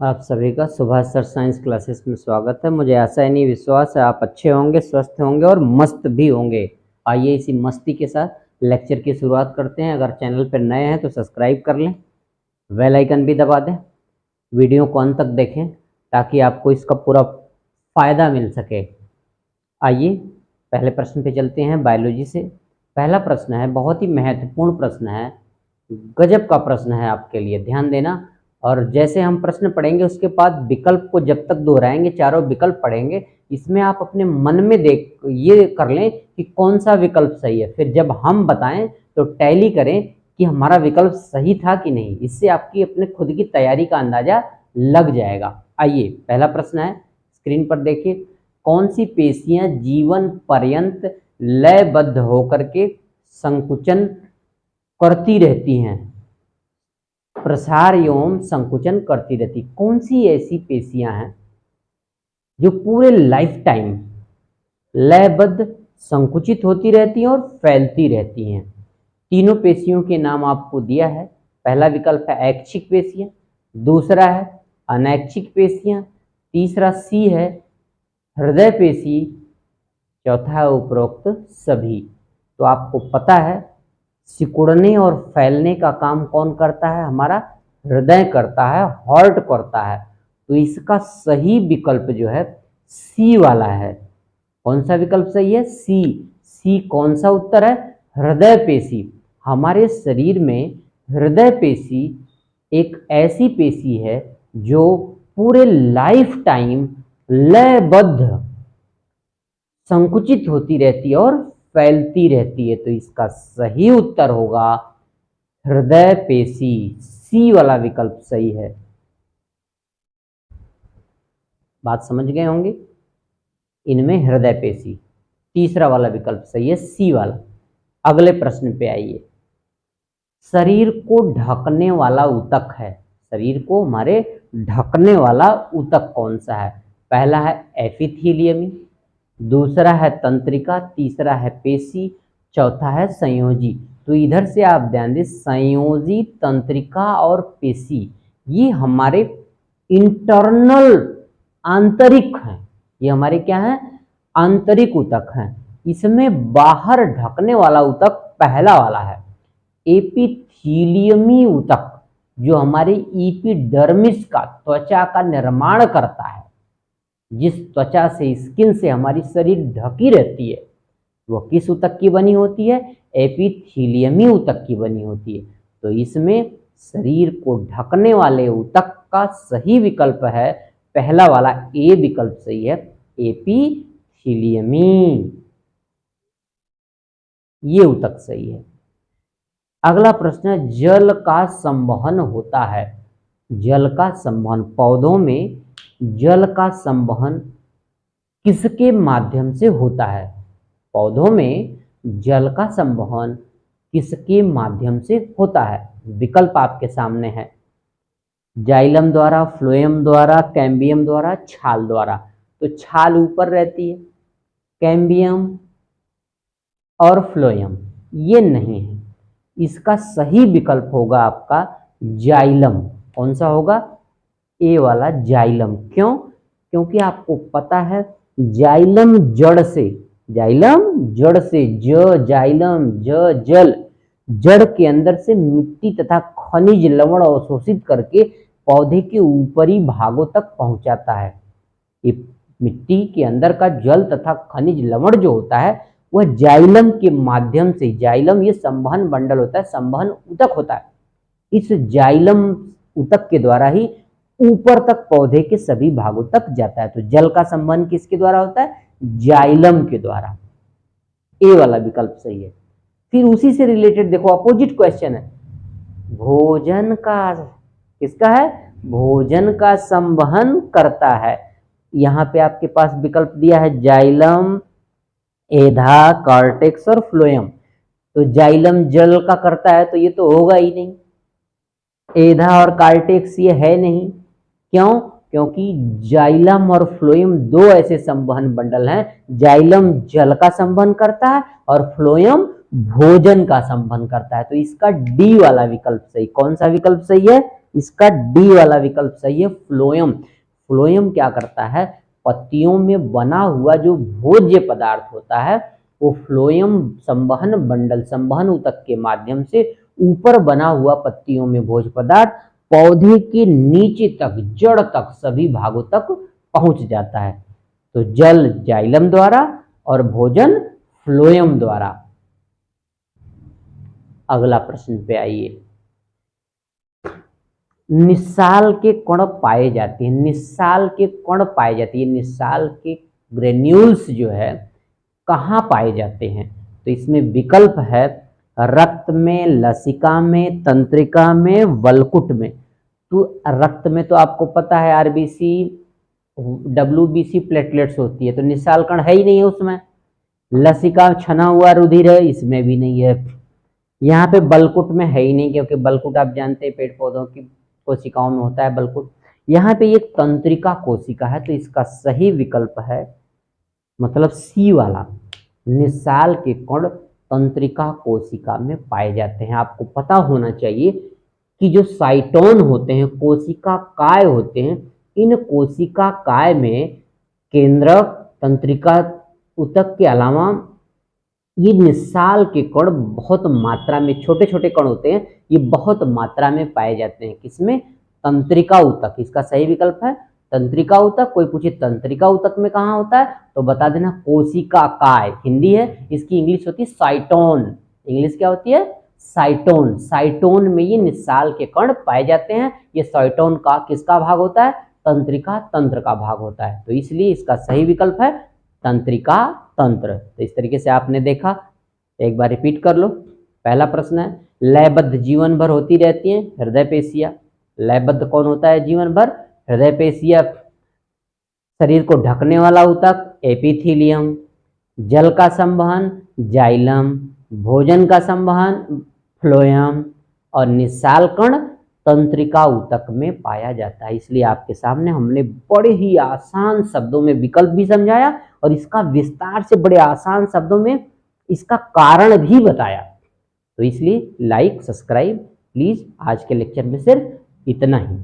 आप सभी का सुभाष सर साइंस क्लासेस में स्वागत है। मुझे आशा ही नहीं विश्वास है आप अच्छे होंगे, स्वस्थ होंगे और मस्त भी होंगे। आइए इसी मस्ती के साथ लेक्चर की शुरुआत करते हैं। अगर चैनल पर नए हैं तो सब्सक्राइब कर लें, बेल आइकन भी दबा दें, वीडियो को अंत तक देखें ताकि आपको इसका पूरा फ़ायदा मिल सके। आइए पहले प्रश्न पे चलते हैं बायोलॉजी से। पहला प्रश्न है, बहुत ही महत्वपूर्ण प्रश्न है, गजब का प्रश्न है आपके लिए, ध्यान देना। और जैसे हम प्रश्न पढ़ेंगे उसके बाद विकल्प को जब तक दोहराएंगे, चारों विकल्प पढ़ेंगे, इसमें आप अपने मन में देख ये कर लें कि कौन सा विकल्प सही है। फिर जब हम बताएं तो टैली करें कि हमारा विकल्प सही था कि नहीं। इससे आपकी अपने खुद की तैयारी का अंदाजा लग जाएगा। आइए पहला प्रश्न है, स्क्रीन पर देखिए। कौन सी पेशियां जीवन पर्यंत लयबद्ध होकर के संकुचन करती रहती हैं, प्रसार एवं संकुचन करती रहती? कौन सी ऐसी पेशियां हैं जो पूरे लाइफ टाइम लयबद्ध संकुचित होती रहती हैं और फैलती रहती हैं? तीनों पेशियों के नाम आपको दिया है। पहला विकल्प है ऐच्छिक पेशियां, दूसरा है अनैच्छिक पेशियां, तीसरा सी है हृदय पेशी, चौथा है उपरोक्त सभी। तो आपको पता है सिकुड़ने और फैलने का काम कौन करता है? हमारा हृदय करता है, हार्ट करता है। तो इसका सही विकल्प जो है सी वाला है। कौन सा विकल्प सही है? सी। सी कौन सा उत्तर है? हृदय पेशी। हमारे शरीर में हृदय पेशी एक ऐसी पेशी है जो पूरे लाइफ टाइम लयबद्ध संकुचित होती रहती है और फैलती रहती है। तो इसका सही उत्तर होगा हृदय पेशी। सी वाला विकल्प सही है। बात समझ गए होंगे। इनमें हृदय पेशी, तीसरा वाला विकल्प सही है, सी वाला। अगले प्रश्न पे आइए। शरीर को ढकने वाला ऊतक है, शरीर को हमारे ढकने वाला ऊतक कौन सा है? पहला है एपिथेलियमी, दूसरा है तंत्रिका, तीसरा है पेशी, चौथा है संयोजी। तो इधर से आप ध्यान दें, संयोजी, तंत्रिका और पेशी ये हमारे इंटरनल आंतरिक हैं। ये हमारे क्या हैं? आंतरिक ऊतक हैं। इसमें बाहर ढकने वाला ऊतक पहला वाला है, एपिथेलियमी ऊतक, जो हमारे एपिडर्मिस का, त्वचा का निर्माण करता है। जिस त्वचा से, स्किन से हमारी शरीर ढकी रहती है, वह किस ऊतक की बनी होती है? एपिथेलियमी ऊतक की बनी होती है। तो इसमें शरीर को ढकने वाले ऊतक का सही विकल्प है पहला वाला, ए विकल्प सही है, एपिथेलियमी। ये ऊतक सही है। अगला प्रश्न है, जल का संवहन होता है। जल का संवहन, पौधों में जल का संवहन किसके माध्यम से होता है? पौधों में जल का संवहन किसके माध्यम से होता है? विकल्प आपके सामने है, जाइलम द्वारा, फ्लोएम द्वारा, कैम्बियम द्वारा, छाल द्वारा। तो छाल ऊपर रहती है, कैम्बियम और फ्लोएम ये नहीं है। इसका सही विकल्प होगा आपका जाइलम। कौन सा होगा? ए वाला जाइलम। क्यों? क्योंकि आपको पता है जाइलम जड़ से, जाइलम जड़ से, जाइलम जल, जड़ के अंदर से मिट्टी तथा खनिज लवण अवशोषित करके पौधे के ऊपरी भागों तक पहुंचाता है। ये मिट्टी के अंदर का जल तथा खनिज लवण जो होता है वह जाइलम के माध्यम से, जाइलम ये संवहन बंडल होता है, संवहन ऊतक होता है, इस जाइलम ऊतक के द्वारा ही ऊपर तक पौधे के सभी भागों तक जाता है। तो जल का संवहन किसके द्वारा होता है? जाइलम के द्वारा। ए वाला विकल्प सही है। फिर उसी से रिलेटेड देखो, अपोजिट क्वेश्चन है, भोजन का किसका है? भोजन का संवहन करता है। यहाँ पे आपके पास विकल्प दिया है जाइलम, एधा, कॉर्टेक्स और फ्लोएम। तो जाइलम जल का करता है तो ये तो होगा ही नहीं। एधा और कॉर्टेक्स ये है नहीं। क्यों? क्योंकि जाइलम और फ्लोएम दो ऐसे संवहन बंडल हैं, जाइलम जल का संवहन करता है और फ्लोएम भोजन का संवहन करता है। तो इसका डी वाला विकल्प सही। कौन सा विकल्प सही है? इसका डी वाला विकल्प सही है, फ्लोएम। फ्लोएम क्या करता है, पत्तियों में बना हुआ जो भोज्य पदार्थ होता है वो फ्लोएम संवहन बंडल, संवहन ऊतक के माध्यम से ऊपर बना हुआ पत्तियों में भोज्य पदार्थ पौधे के नीचे तक, जड़ तक, सभी भागों तक पहुंच जाता है। तो जल जाइलम द्वारा और भोजन फ्लोएम द्वारा। अगला प्रश्न पे आइए। निस्साल के कण पाए जाते हैं, निस्साल के कण पाए जाते हैं, निस्साल के ग्रेन्यूल्स जो है कहाँ पाए जाते हैं? तो इसमें विकल्प है रक्त में, लसिका में, तंत्रिका में, वलकुट में। तो रक्त में तो आपको पता है आरबीसी, डब्ल्यूबीसी प्लेटलेट्स होती है, तो निस्साल कण है ही नहीं है उसमें। लसिका छना हुआ रुधिर है, इसमें भी नहीं है। यहाँ पे बलकुट में है ही नहीं, क्योंकि बलकुट आप जानते हैं पेड़ पौधों की कोशिकाओं में होता है बलकुट। यहाँ पे एक तंत्रिका कोशिका है, तो इसका सही विकल्प है मतलब सी वाला, निस्साल के कण तंत्रिका कोशिका में पाए जाते हैं। आपको पता होना चाहिए कि जो साइटोन होते हैं, कोशिका काय होते हैं, इन कोशिका काय में केंद्रक, तंत्रिका ऊतक के अलावा ये निस्साल के कण बहुत मात्रा में, छोटे छोटे कण होते हैं, ये बहुत मात्रा में पाए जाते हैं। किसमें? तंत्रिका ऊतक। इसका सही विकल्प है तंत्रिका ऊतक। कोई पूछे तंत्रिका ऊतक में कहाँ होता है तो बता देना कोशिका काय, हिंदी है, इसकी इंग्लिश होती है साइटोन। इंग्लिश क्या होती है? साइटोन। साइटोन में ये निस्साल के कण पाए जाते हैं। ये साइटोन का किसका भाग होता है? तंत्रिका तंत्र का भाग होता है, तो इसलिए इसका सही विकल्प है तंत्रिका तंत्र। तो इस तरीके से आपने देखा, एक बार रिपीट कर लो। पहला प्रश्न है लयबद्ध जीवन भर होती रहती हैं हृदय पेशियां। लयबद्ध कौन होता है जीवन भर? हृदय पेशियां। शरीर को ढकने वाला ऊतक एपिथीलियम। जल का संवहन जाइलम। भोजन का संवहन फ्लोएम। और निस्साल कण तंत्रिका ऊतक में पाया जाता है। इसलिए आपके सामने हमने बड़े ही आसान शब्दों में विकल्प भी समझाया और इसका विस्तार से बड़े आसान शब्दों में इसका कारण भी बताया। तो इसलिए लाइक, सब्सक्राइब प्लीज। आज के लेक्चर में सिर्फ इतना ही।